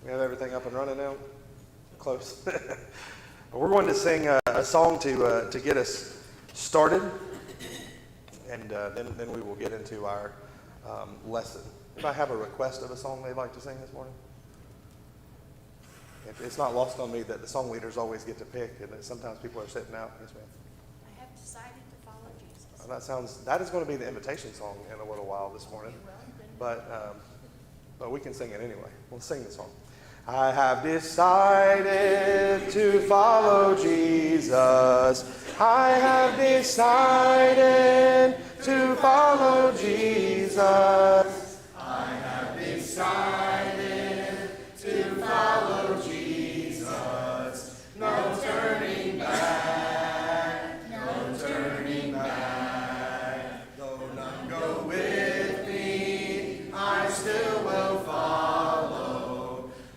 We have everything up and running now? Close. We're going to sing a song to get us started, and then we will get into our lesson. Anybody have a request of a song they'd like to sing this morning? It's not lost on me that the song leaders always get to pick, and that sometimes people are sitting out. Yes, ma'am. I have decided to follow Jesus. That is going to be the invitation song in a little while this morning, but we can sing it anyway. We'll sing the song. I have decided to follow Jesus. I have decided to follow Jesus. I have decided to follow Jesus. No turning back, no turning back. Though none go with me, I still will follow.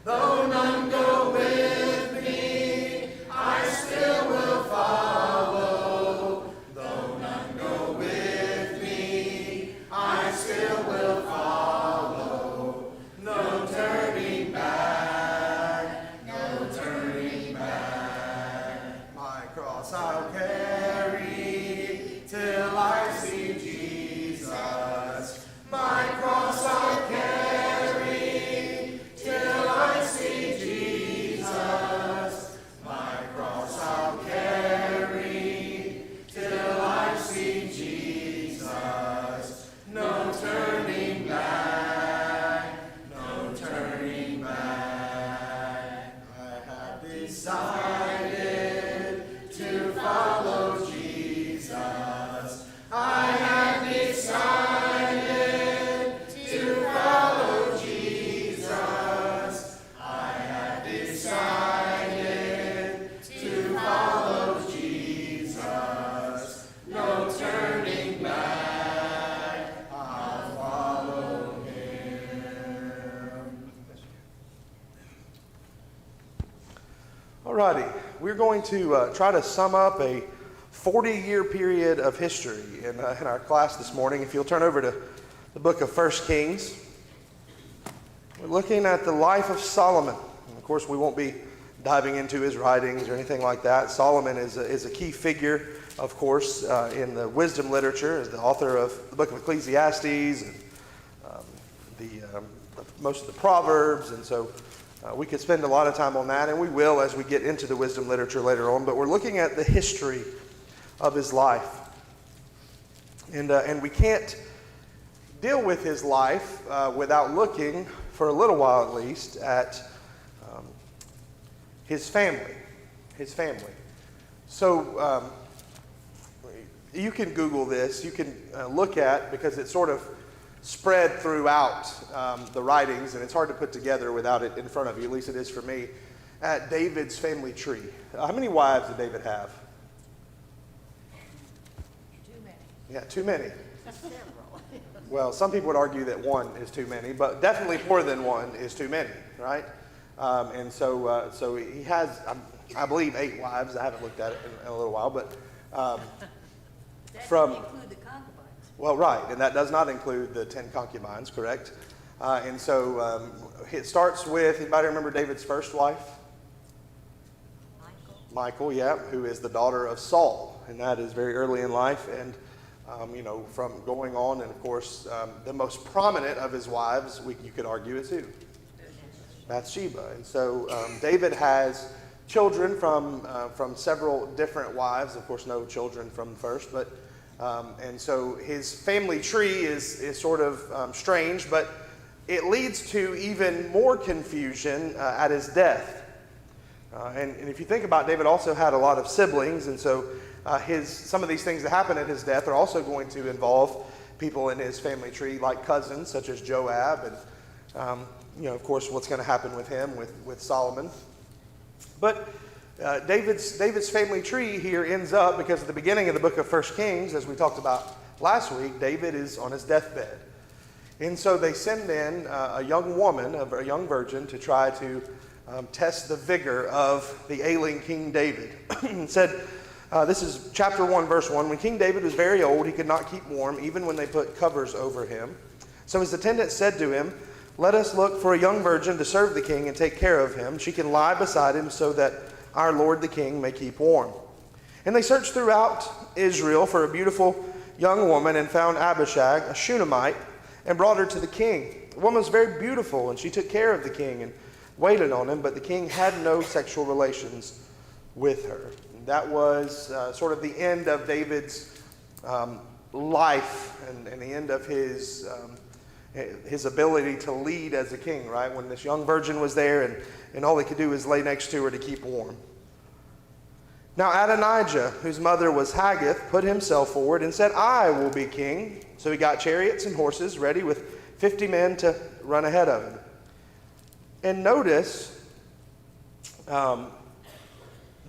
Though none go with me, I still will follow. Though none go with me, I still will follow. No turning back, no turning back. My cross I'll carry till I see Jesus. My cross I'll carry till I see Jesus. My cross I'll carry till I see Jesus. No turning back, no turning back. I have decided to follow Jesus. I have decided to follow Jesus. I have decided to follow Jesus. No turning back, I'll follow him. Alrighty, we're going to try to sum up a 40-year period of history in our class this morning. If you'll turn over to the book of 1 Kings, we're looking at the life of Solomon. And of course, we won't be diving into his writings or anything like that. Solomon is a key figure, of course, in the wisdom literature, as the author of the book of Ecclesiastes and most of the Proverbs, and so we could spend a lot of time on that, and we will as we get into the wisdom literature later on, but we're looking at the history of his life. And we can't deal with his life without looking, for a little while at least, at his family. His family. So you can Google this. You can look at, because it's sort of spread throughout the writings, and it's hard to put together without it in front of you, at least it is for me, at David's family tree. How many wives did David have? Too many. Yeah, too many. Several. Well, some people would argue that one is too many, but definitely more than one is too many, right? And so he has, I believe, 8 wives. I haven't looked at it in a little while, but That from doesn't include the concubines. well, right, and that does not include the 10 concubines, correct? And so it starts with, anybody remember David's first wife? Michal, yeah, who is the daughter of Saul, and that is very early in life, and from going on, and of course, the most prominent of his wives, you could argue, is who? Bathsheba. And so David has children from several different wives. Of course, no children from the first, but and so his family tree is sort of strange, but it leads to even more confusion at his death. And if you think about it, David also had a lot of siblings, and so some of these things that happen at his death are also going to involve people in his family tree, like cousins such as Joab, and of course, what's going to happen with him, with Solomon. But David's family tree here ends up, because at the beginning of the book of 1 Kings, as we talked about last week, David is on his deathbed. And so they send in a young woman, a young virgin, to try to test the vigor of the ailing King David. It said, this is chapter 1, verse 1, when King David was very old, he could not keep warm, even when they put covers over him. So his attendants said to him, Let us look for a young virgin to serve the king and take care of him. She can lie beside him so that our lord the king may keep warm." And they searched throughout Israel for a beautiful young woman and found Abishag, a Shunammite, and brought her to the king. The woman was very beautiful, and she took care of the king and waited on him, but the king had no sexual relations with her. And that was sort of the end of David's life and the end of his ability to lead as a king, right? When this young virgin was there and all he could do was lay next to her to keep warm. Now Adonijah, whose mother was Haggith, put himself forward and said, "I will be king." So he got chariots and horses ready with 50 men to run ahead of him. And notice the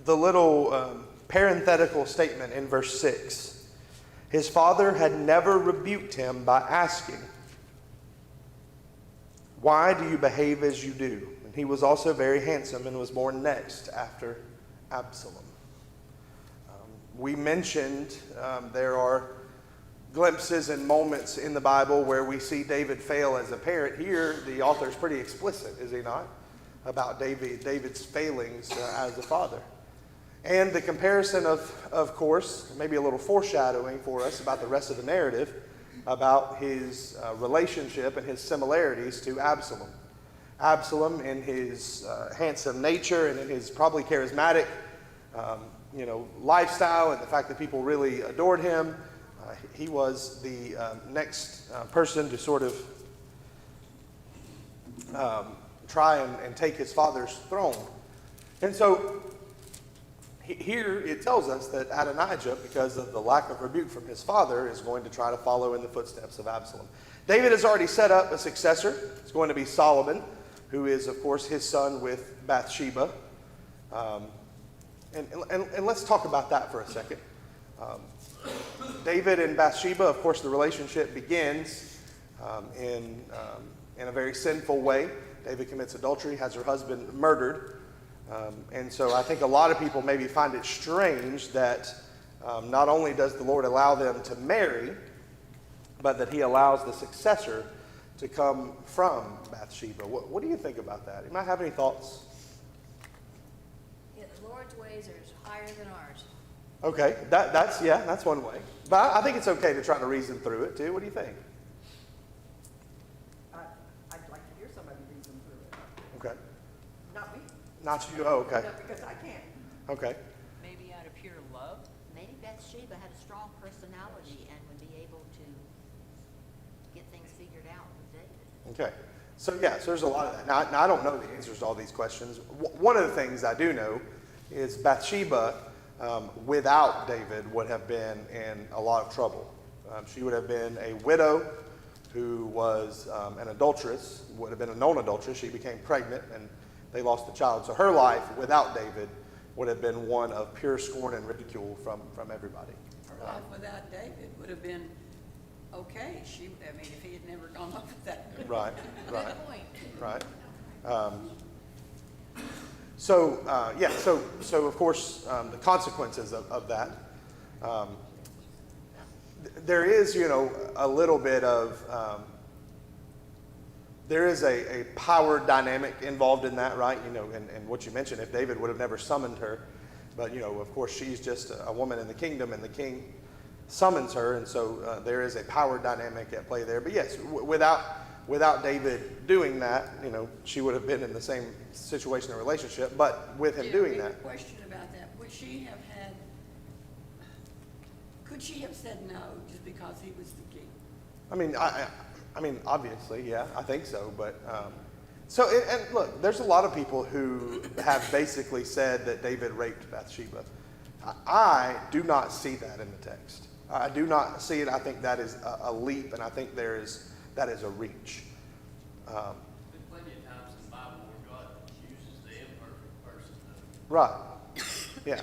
little parenthetical statement in verse 6. His father had never rebuked him by asking, "Why do you behave as you do?" And he was also very handsome and was born next after Absalom. We mentioned there are glimpses and moments in the Bible where we see David fail as a parent. Here, the author is pretty explicit, is he not, about David's failings as a father. And the comparison of course, maybe a little foreshadowing for us about the rest of the narrative, about his relationship and his similarities to Absalom. Absalom, in his handsome nature and in his probably charismatic lifestyle, and the fact that people really adored him, he was the next person to sort of try and take his father's throne. And so here it tells us that Adonijah, because of the lack of rebuke from his father, is going to try to follow in the footsteps of Absalom. David has already set up a successor. It's going to be Solomon, who is, of course, his son with Bathsheba. And let's talk about that for a second. David and Bathsheba, of course, the relationship begins in a very sinful way. David commits adultery, has her husband murdered. And so I think a lot of people maybe find it strange that not only does the Lord allow them to marry, but that he allows the successor to come from Bathsheba. What do you think about that? You might have any thoughts? Yeah, the Lord's ways are higher than ours. Okay, that's one way. But I think it's okay to try to reason through it too. What do you think? I'd like to hear somebody reason through it. Okay. Not me. Not you? Oh, okay. No, because I can't. Okay. Maybe out of pure love? Maybe Bathsheba had a strong personality and would be able to get things figured out with David. Okay. So there's a lot of that. Now I don't know the answers to all these questions. One of the things I do know is Bathsheba, without David, would have been in a lot of trouble. She would have been a widow who was an adulteress, would have been a known adulteress. She became pregnant and they lost the child. So her life without David would have been one of pure scorn and ridicule from everybody. Her life without David would have been okay. If he had never gone off with that. Right. Good point. Right. So of course, the consequences of that. There is, a little bit of, there is a power dynamic involved in that, right? And what you mentioned, if David would have never summoned her, but, of course, she's just a woman in the kingdom and the king summons her. And so there is a power dynamic at play there. But yes, without David doing that, she would have been in the same situation or relationship, but with him doing that. Question about that. Could she have said no just because he was the king? I mean, obviously, yeah, I think so. But and look, there's a lot of people who have basically said that David raped Bathsheba. I do not see that in the text. I do not see it. I think that is a leap, and I think that is a reach. There's plenty of times in the Bible where God uses the imperfect person. Right. Yeah.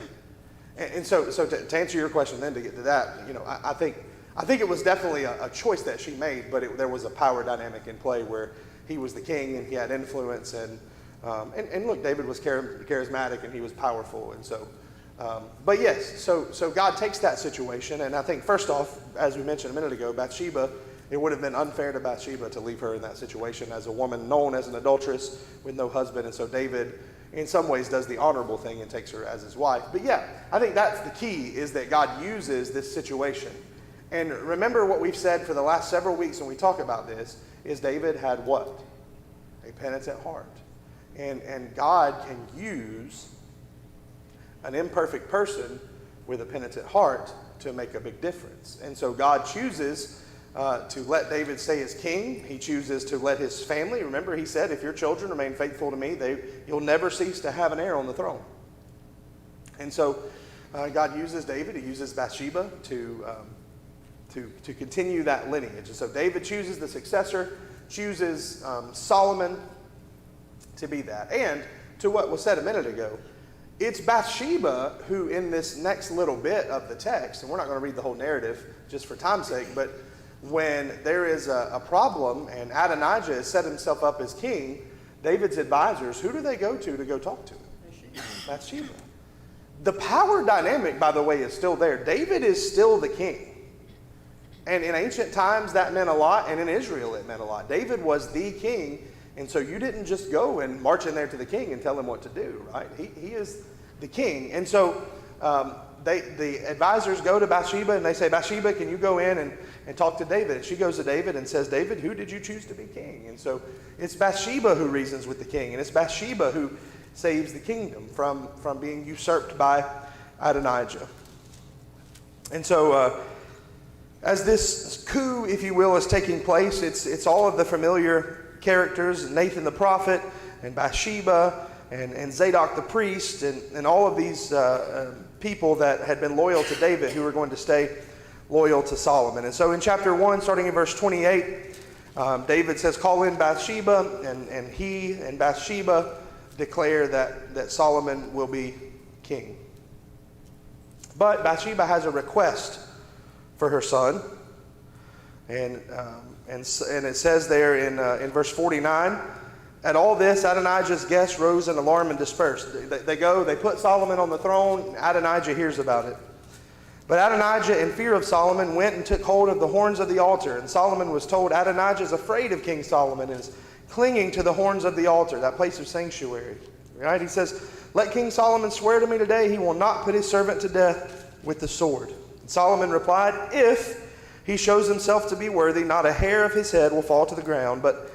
And so to answer your question, then to get to that, I think it was definitely a choice that she made, but there was a power dynamic in play where he was the king and he had influence, and look, David was charismatic and he was powerful, and so. But yes, so God takes that situation, and I think first off, as we mentioned a minute ago, Bathsheba it would have been unfair to Bathsheba to leave her in that situation as a woman known as an adulteress with no husband. And so David, in some ways, does the honorable thing and takes her as his wife. But yeah, I think that's the key, is that God uses this situation. And remember what we've said for the last several weeks when we talk about this, is David had what? A penitent heart. And God can use an imperfect person with a penitent heart to make a big difference. And so God chooses to let David stay as king. He chooses to let his family, remember he said, if your children remain faithful to me, you'll never cease to have an heir on the throne. And so God uses David, he uses Bathsheba to continue that lineage. And so David chooses the successor, chooses Solomon to be that. And to what was said a minute ago, it's Bathsheba who, in this next little bit of the text, and we're not going to read the whole narrative just for time's sake, but when there is a problem and Adonijah has set himself up as king, David's advisors, who do they go to talk to him? Bathsheba. The power dynamic, by the way, is still there. David is still the king. And in ancient times, that meant a lot, and in Israel, it meant a lot. David was the king, and so you didn't just go and march in there to the king and tell him what to do, right? He is the king. And so the advisors go to Bathsheba, and they say, Bathsheba, can you go in and talk to David? And she goes to David and says, David, who did you choose to be king? And so it's Bathsheba who reasons with the king, and it's Bathsheba who saves the kingdom from being usurped by Adonijah. And so as this coup, if you will, is taking place, it's all of the familiar characters, Nathan the prophet, and Bathsheba, and Zadok the priest, and all of these people that had been loyal to David who were going to stay loyal to Solomon. And so in chapter 1, starting in verse 28, David says, call in Bathsheba, and he and Bathsheba declare that Solomon will be king. But Bathsheba has a request for her son. And it says there in verse 49, at all this, Adonijah's guests rose in alarm and dispersed. They go, they put Solomon on the throne, and Adonijah hears about it. But Adonijah, in fear of Solomon, went and took hold of the horns of the altar. And Solomon was told, Adonijah is afraid of King Solomon and is clinging to the horns of the altar, that place of sanctuary. Right? He says, let King Solomon swear to me today he will not put his servant to death with the sword. And Solomon replied, if he shows himself to be worthy, not a hair of his head will fall to the ground, but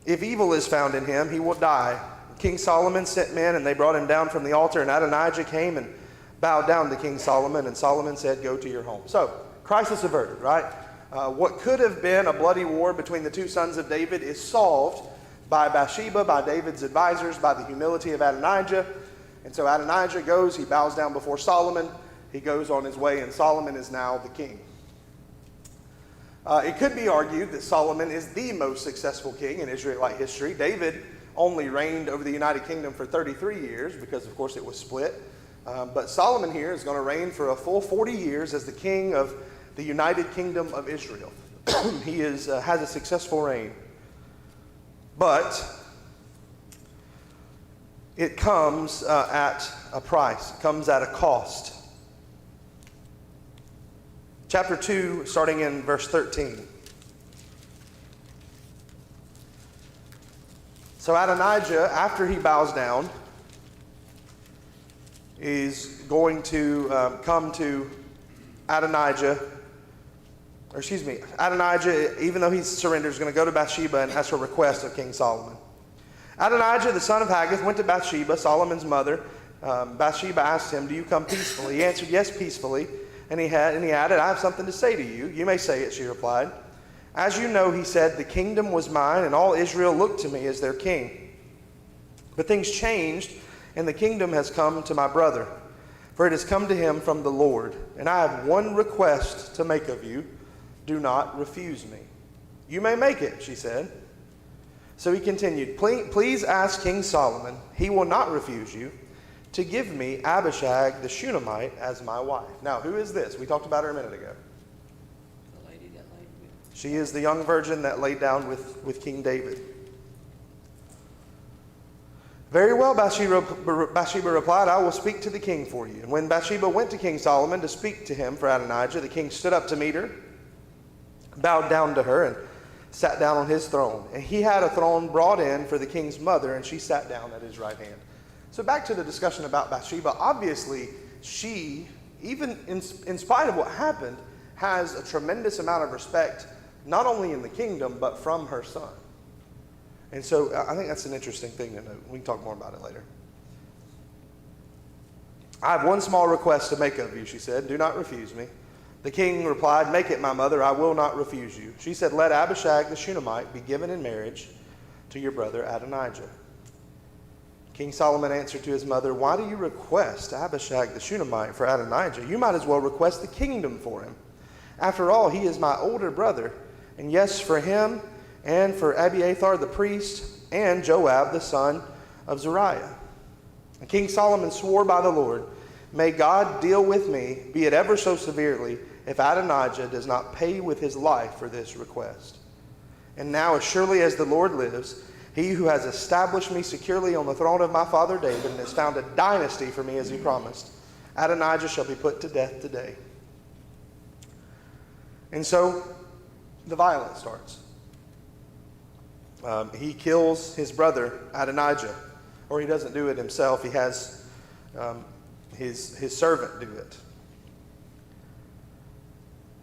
if evil is found in him, he will die. King Solomon sent men, and they brought him down from the altar, and Adonijah came and bowed down to King Solomon, and Solomon said, go to your home. So, crisis averted, right? What could have been a bloody war between the two sons of David is solved by Bathsheba, by David's advisors, by the humility of Adonijah. And so Adonijah goes, he bows down before Solomon, he goes on his way, and Solomon is now the king. It could be argued that Solomon is the most successful king in Israelite history. David only reigned over the United Kingdom for 33 years because, of course, it was split. But Solomon here is going to reign for a full 40 years as the king of the United Kingdom of Israel. He has a successful reign. But it comes at a price. It comes at a cost. Chapter 2, starting in verse 13. So Adonijah, after he bows down, is going to come to Adonijah, even though he's surrendered, is going to go to Bathsheba and ask for a request of King Solomon. Adonijah, the son of Haggith, went to Bathsheba, Solomon's mother. Bathsheba asked him, do you come peacefully? He answered, yes, peacefully. And he added, I have something to say to you. You may say it, she replied. As you know, he said, the kingdom was mine, and all Israel looked to me as their king. But things changed, and the kingdom has come to my brother, for it has come to him from the Lord. And I have one request to make of you. Do not refuse me. You may make it, she said. So he continued, please ask King Solomon, he will not refuse you, to give me Abishag the Shunammite as my wife. Now, who is this? We talked about her a minute ago. The lady that laid with. She is the young virgin that laid down with King David. Very well, Bathsheba replied, I will speak to the king for you. And when Bathsheba went to King Solomon to speak to him for Adonijah, the king stood up to meet her. bowed down to her and sat down on his throne. And he had a throne brought in for the king's mother, and she sat down at his right hand. So back to the discussion about Bathsheba. Obviously, she, even in spite of what happened, has a tremendous amount of respect, not only in the kingdom, but from her son. And so I think that's an interesting thing to note. We can talk more about it later. I have one small request to make of you, she said. Do not refuse me. The king replied, make it, my mother. I will not refuse you. She said, let Abishag the Shunammite be given in marriage to your brother Adonijah. King Solomon answered to his mother, why do you request Abishag the Shunammite for Adonijah? You might as well request the kingdom for him. After all, he is my older brother. And yes, for him and for Abiathar the priest and Joab the son of Zeruiah. And King Solomon swore by the Lord, may God deal with me, be it ever so severely, if Adonijah does not pay with his life for this request. And now, as surely as the Lord lives, he who has established me securely on the throne of my father David and has found a dynasty for me as he promised, Adonijah shall be put to death today. And so the violence starts. He kills his brother Adonijah, or he doesn't do it himself. He has his servant do it.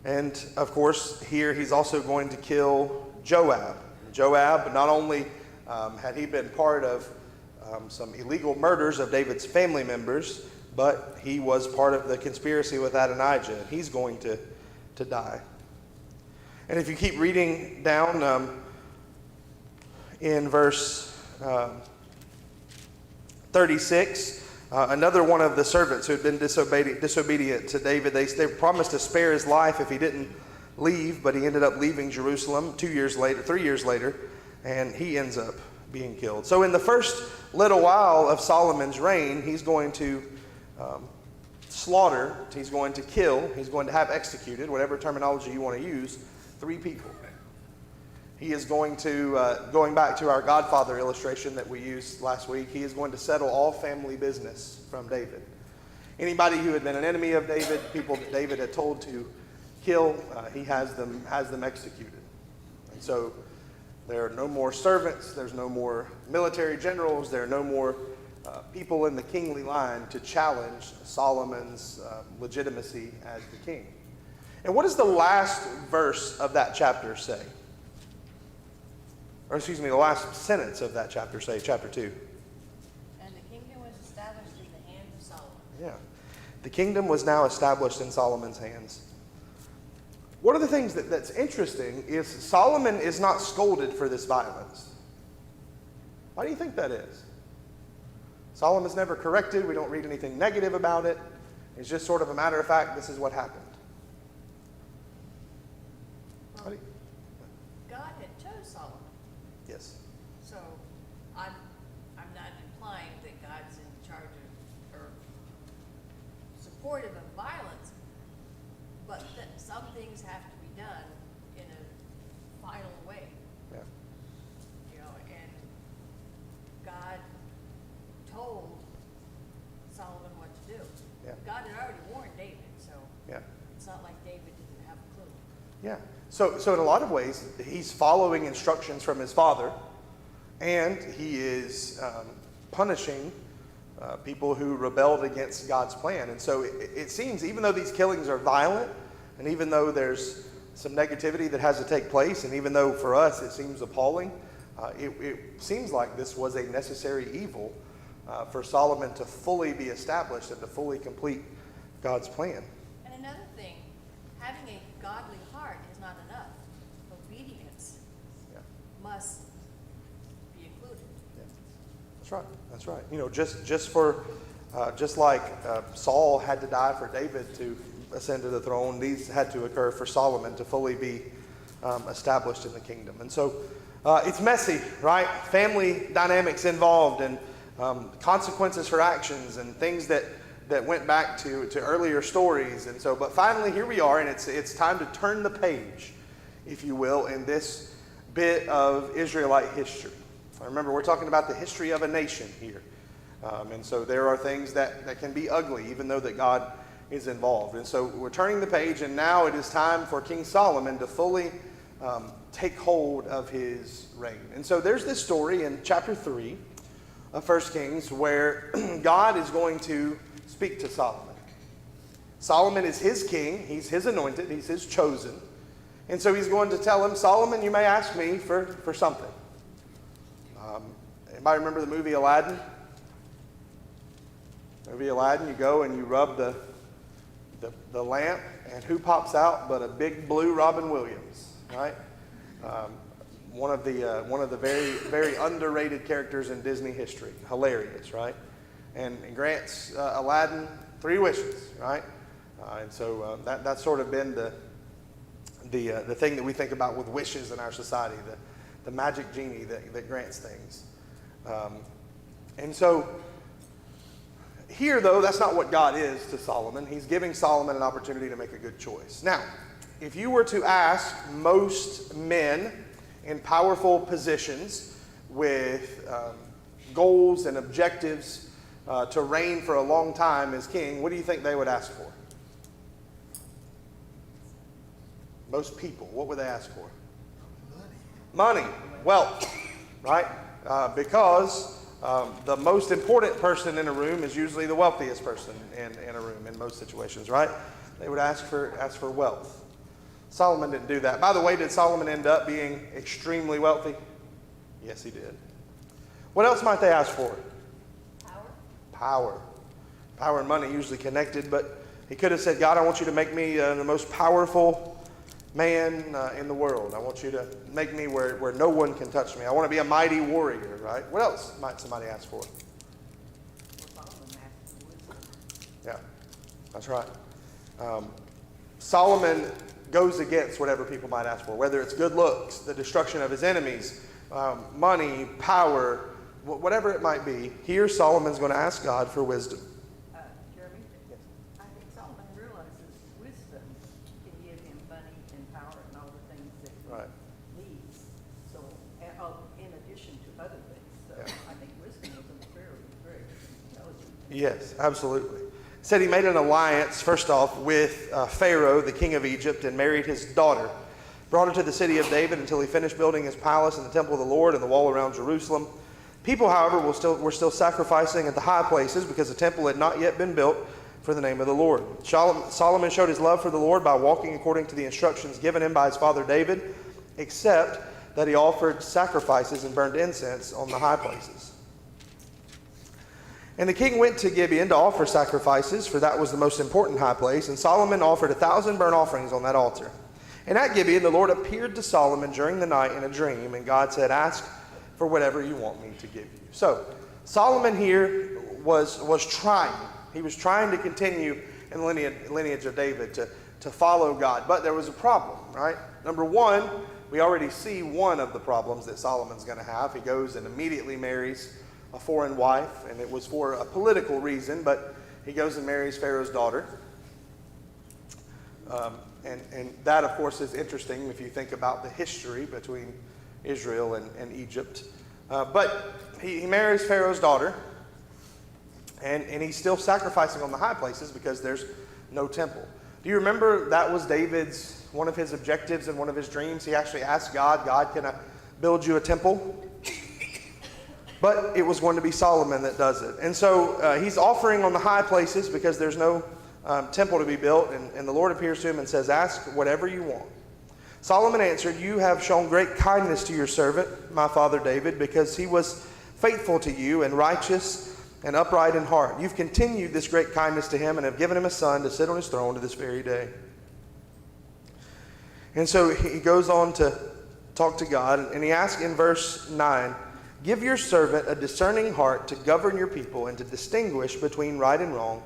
And of course, here he's also going to kill Joab. Joab, not only had he been part of some illegal murders of David's family members, but he was part of the conspiracy with Adonijah, and he's going to die. And if you keep reading down in verse 36, another one of the servants who had been disobedient to David, they promised to spare his life if he didn't leave, but he ended up leaving Jerusalem 3 years later, and he ends up being killed. So in the first little while of Solomon's reign, he's going to slaughter, he's going to kill, he's going to have executed, whatever terminology you want to use, 3 people. He is going to, going back to our Godfather illustration that we used last week, he is going to settle all family business from David. Anybody who had been an enemy of David, people that David had told to kill, he has them executed. And so there are no more servants, there's no more military generals, there are no more people in the kingly line to challenge Solomon's legitimacy as the king. And what does the last verse of that chapter say? Or excuse me, the last sentence of that chapter say, chapter 2. And the kingdom was established in the hand of Solomon. Yeah. The kingdom was now established in Solomon's hands. One of the things that's interesting is Solomon is not scolded for this violence. Why do you think that is? Solomon's never corrected. We don't read anything negative about it. It's just sort of a matter of fact, this is what happened. Well, God had chose Solomon, Yes. so I'm not implying that God's in charge of or supportive of violence, but that some things have to be done in a final way, Yeah. you know, and God told Solomon what to do. Yeah. God had already warned David, so Yeah. it's not like David didn't have a clue. Yeah. So in a lot of ways, he's following instructions from his father, and he is punishing people who rebelled against God's plan. And so it seems, even though these killings are violent, and even though there's some negativity that has to take place, and even though for us it seems appalling, it seems like this was a necessary evil for Solomon to fully be established and to fully complete God's plan. And another thing, having a godly heart is not enough. Obedience Yeah. must be included. Yeah. That's right. That's right. You know, just like Saul had to die for David to ascend to the throne, these had to occur for Solomon to fully be established in the kingdom. And so it's messy, right? Family dynamics involved, and consequences for actions, and things that went back to earlier stories. And so, but finally here we are, and it's time to turn the page, if you will, in this bit of Israelite history. Remember, we're talking about the history of a nation here. And so there are things that can be ugly, even though that God is involved. And so we're turning the page, and now it is time for King Solomon to fully take hold of his reign. And so there's this story in chapter 3 of 1 Kings where God is going to speak to Solomon. Solomon is his king. He's his anointed. He's his chosen. And so he's going to tell him, Solomon, you may ask me for something. Anybody remember the movie Aladdin? Movie Aladdin, you go and you rub the lamp, and who pops out but a big blue Robin Williams, right? One of the very, very underrated characters in Disney history. Hilarious, right? And grants Aladdin 3 wishes, right? And so that's sort of been the thing that we think about with wishes in our society, the magic genie that grants things. And so here, though, that's not what God is to Solomon. He's giving Solomon an opportunity to make a good choice. Now, if you were to ask most men in powerful positions with goals and objectives to reign for a long time as king, what do you think they would ask for? Most people, what would they ask for? Money, wealth, right? Because the most important person in a room is usually the wealthiest person in a room in most situations, right? They would ask for wealth. Solomon didn't do that. By the way, did Solomon end up being extremely wealthy? Yes, he did. What else might they ask for? Power. Power and money usually connected, but he could have said, God, I want you to make me the most powerful man in the world. I want you to make me where no one can touch me. I want to be a mighty warrior, right? What else might somebody ask for? Yeah, that's right. Solomon goes against whatever people might ask for, whether it's good looks, the destruction of his enemies, money, power, whatever it might be. Here Solomon's going to ask God for wisdom. Jeremy? Yes. I think Solomon realizes wisdom can give him money and power and all the things that Right. he needs. So, in addition to other things. So Yeah. I think wisdom is a very, very intelligent. Yes, absolutely. Said he made an alliance, first off, with Pharaoh, the king of Egypt, and married his daughter. Brought her to the city of David until he finished building his palace and the temple of the Lord and the wall around Jerusalem. People, however, were still sacrificing at the high places because the temple had not yet been built for the name of the Lord. Solomon showed his love for the Lord by walking according to the instructions given him by his father David, except that he offered sacrifices and burned incense on the high places. And the king went to Gibeon to offer sacrifices, for that was the most important high place, and Solomon offered 1,000 burnt offerings on that altar. And at Gibeon, the Lord appeared to Solomon during the night in a dream, and God said, ask for whatever you want me to give you. So, Solomon here was trying. He was trying to continue in the lineage of David to follow God. But there was a problem, right? Number one, we already see one of the problems that Solomon's going to have. He goes and immediately marries a foreign wife, and it was for a political reason, but he goes and marries Pharaoh's daughter. And that, of course, is interesting if you think about the history between Israel and Egypt. But he marries Pharaoh's daughter, and he's still sacrificing on the high places because there's no temple. Do you remember that was David's, one of his objectives and one of his dreams? He actually asked God, can I build you a temple? But it was going to be Solomon that does it. And so he's offering on the high places because there's no temple to be built. And the Lord appears to him and says, ask whatever you want. Solomon answered, you have shown great kindness to your servant, my father David, because he was faithful to you and righteous and upright in heart. You've continued this great kindness to him and have given him a son to sit on his throne to this very day. And so he goes on to talk to God, and he asks in verse 9, give your servant a discerning heart to govern your people and to distinguish between right and wrong,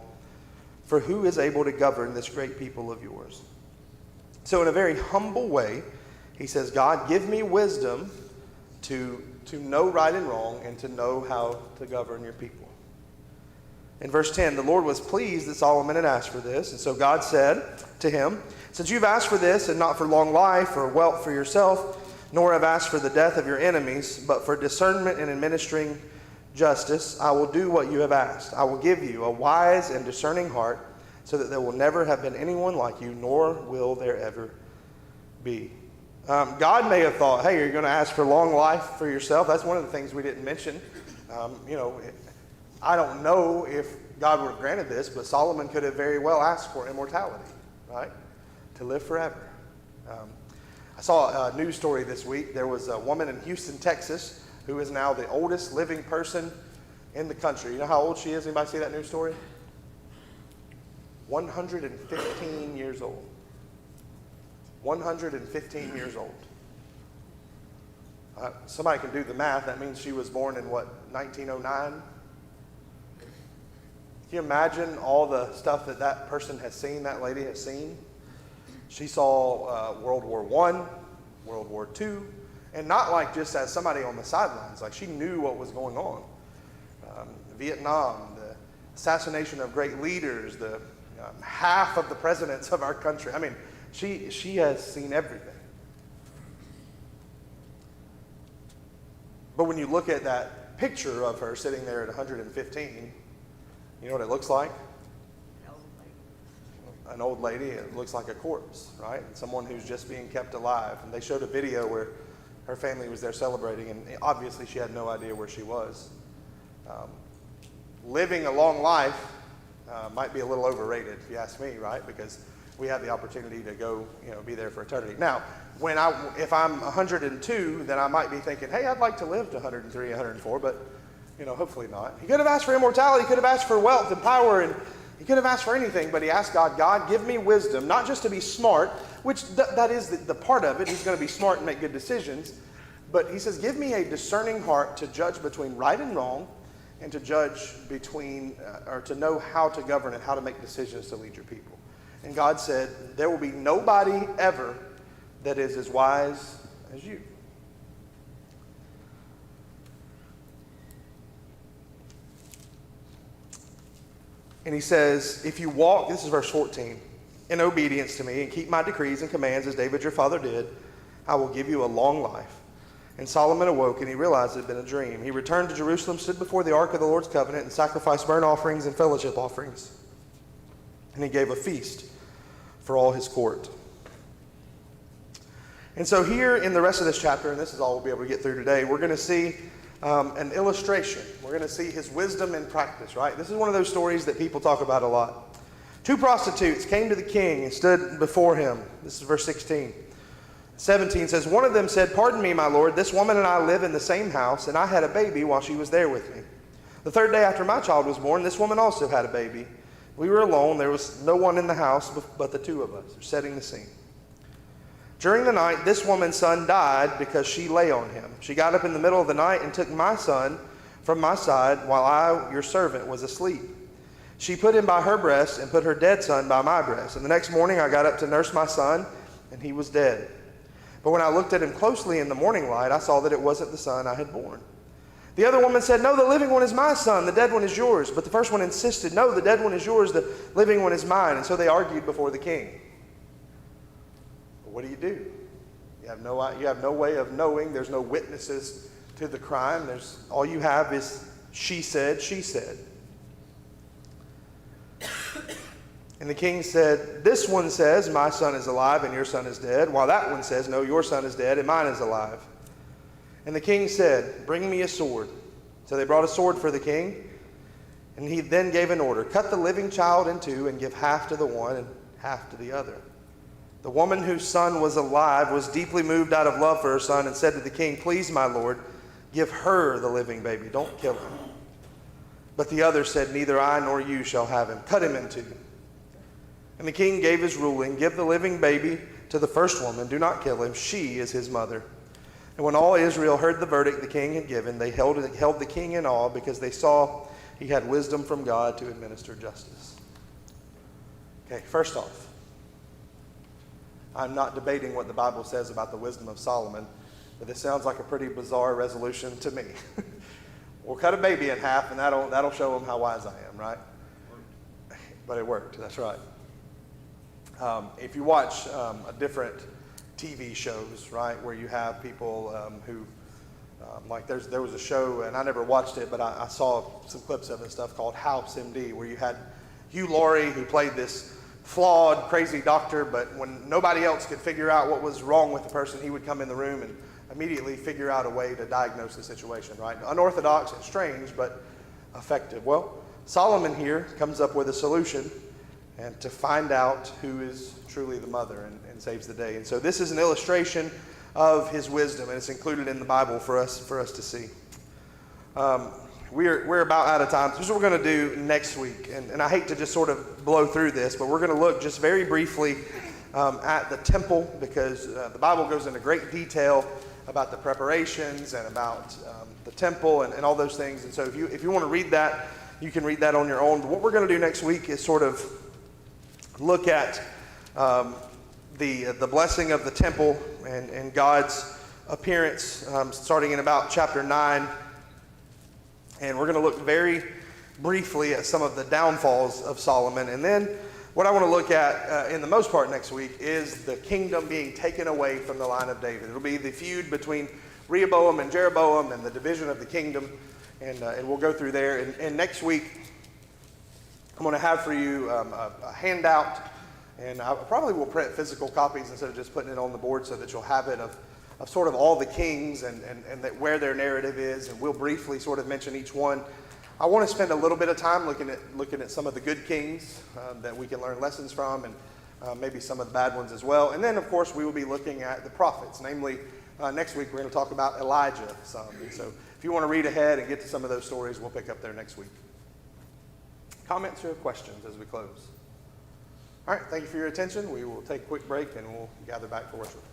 for who is able to govern this great people of yours? So in a very humble way, he says, God, give me wisdom to know right and wrong and to know how to govern your people. In verse 10, the Lord was pleased that Solomon had asked for this. And so God said to him, since you've asked for this and not for long life or wealth for yourself, nor have asked for the death of your enemies, but for discernment in administering justice, I will do what you have asked. I will give you a wise and discerning heart, so that there will never have been anyone like you, nor will there ever be. God may have thought, hey, you're going to ask for long life for yourself. That's one of the things we didn't mention. I don't know if God would have granted this, but Solomon could have very well asked for immortality, right? To live forever. I saw a news story this week. There was a woman in Houston, Texas, who is now the oldest living person in the country. You know how old she is? Anybody see that news story? 115 years old. 115 years old. Somebody can do the math. That means she was born in, 1909? Can you imagine all the stuff that person has seen, that lady has seen? She saw World War I, World War II, and not like just as somebody on the sidelines. Like she knew what was going on. Vietnam, the assassination of great leaders, the half of the presidents of our country. I mean, she has seen everything. But when you look at that picture of her sitting there at 115, you know what it looks like? An old lady. It looks like a corpse, right? And someone who's just being kept alive. And they showed a video where her family was there celebrating, and obviously she had no idea where she was. Living a long life might be a little overrated, if you ask me, right? Because we have the opportunity to go, be there for eternity. Now, if I'm 102, then I might be thinking, hey, I'd like to live to 103, 104, but, hopefully not. He could have asked for immortality. He could have asked for wealth and power, and he could have asked for anything, but he asked God, give me wisdom, not just to be smart, which that is the part of it. He's going to be smart and make good decisions. But he says, give me a discerning heart to judge between right and wrong, and to judge or to know how to govern and how to make decisions to lead your people. And God said, there will be nobody ever that is as wise as you. And he says, if you walk, this is verse 14, in obedience to me and keep my decrees and commands as David your father did, I will give you a long life. And Solomon awoke, and he realized it had been a dream. He returned to Jerusalem, stood before the ark of the Lord's covenant, and sacrificed burnt offerings and fellowship offerings. And he gave a feast for all his court. And so here in the rest of this chapter, and this is all we'll be able to get through today, we're going to see an illustration. We're going to see his wisdom in practice, right? This is one of those stories that people talk about a lot. 2 prostitutes came to the king and stood before him. This is verse 16. 17 says, one of them said, pardon me, my lord, this woman and I live in the same house, and I had a baby while she was there with me. The third day after my child was born, this woman also had a baby. We were alone. There was no one in the house but the two of us. They're setting the scene. During the night, this woman's son died because she lay on him. She got up in the middle of the night and took my son from my side while I, your servant, was asleep. She put him by her breast and put her dead son by my breast. And the next morning I got up to nurse my son, and he was dead. But when I looked at him closely in the morning light, I saw that it wasn't the son I had born. The other woman said, no, the living one is my son, the dead one is yours. But the first one insisted, no, the dead one is yours, the living one is mine. And so they argued before the king. But what do? You have no way of knowing. There's no witnesses to the crime. All you have is she said, she said. And the king said, this one says, my son is alive and your son is dead, while that one says, no, your son is dead and mine is alive. And the king said, bring me a sword. So they brought a sword for the king, and he then gave an order, cut the living child in two and give half to the one and half to the other. The woman whose son was alive was deeply moved out of love for her son and said to the king, please, my lord, give her the living baby, don't kill him. But the other said, neither I nor you shall have him. Cut him in two. And the king gave his ruling, give the living baby to the first woman, do not kill him, she is his mother. And when all Israel heard the verdict the king had given, they held the king in awe because they saw he had wisdom from God to administer justice. Okay, first off, I'm not debating what the Bible says about the wisdom of Solomon, but this sounds like a pretty bizarre resolution to me. We'll cut a baby in half and that'll show him how wise I am, right? But it worked, that's right. If you watch different TV shows, right, where you have people who, there was a show, and I never watched it, but I saw some clips of it and stuff called House MD, where you had Hugh Laurie, who played this flawed, crazy doctor, but when nobody else could figure out what was wrong with the person, he would come in the room and immediately figure out a way to diagnose the situation, right? Unorthodox and strange, but effective. Well, Solomon here comes up with a solution and to find out who is truly the mother and saves the day. And so this is an illustration of his wisdom, and it's included in the Bible for us to see. We're about out of time. This is what we're going to do next week. And I hate to just sort of blow through this, but we're going to look just very briefly at the temple, because the Bible goes into great detail about the preparations and about the temple and all those things. And so if you want to read that, you can read that on your own. But what we're going to do next week is sort of look at the blessing of the temple and God's appearance, starting in about chapter 9. And we're going to look very briefly at some of the downfalls of Solomon. And then what I want to look at in the most part next week is the kingdom being taken away from the line of David. It'll be the feud between Rehoboam and Jeroboam and the division of the kingdom. And we'll go through there. And next week, I'm going to have for you a handout. And I probably will print physical copies instead of just putting it on the board so that you'll have it of sort of all the kings and that where their narrative is, and we'll briefly sort of mention each one. I want to spend a little bit of time looking at some of the good kings that we can learn lessons from, and maybe some of the bad ones as well. And then, of course, we will be looking at the prophets. Namely, next week we're going to talk about Elijah some. And so if you want to read ahead and get to some of those stories, we'll pick up there next week. Comments or questions as we close? All right, thank you for your attention. We will take a quick break and we'll gather back for worship.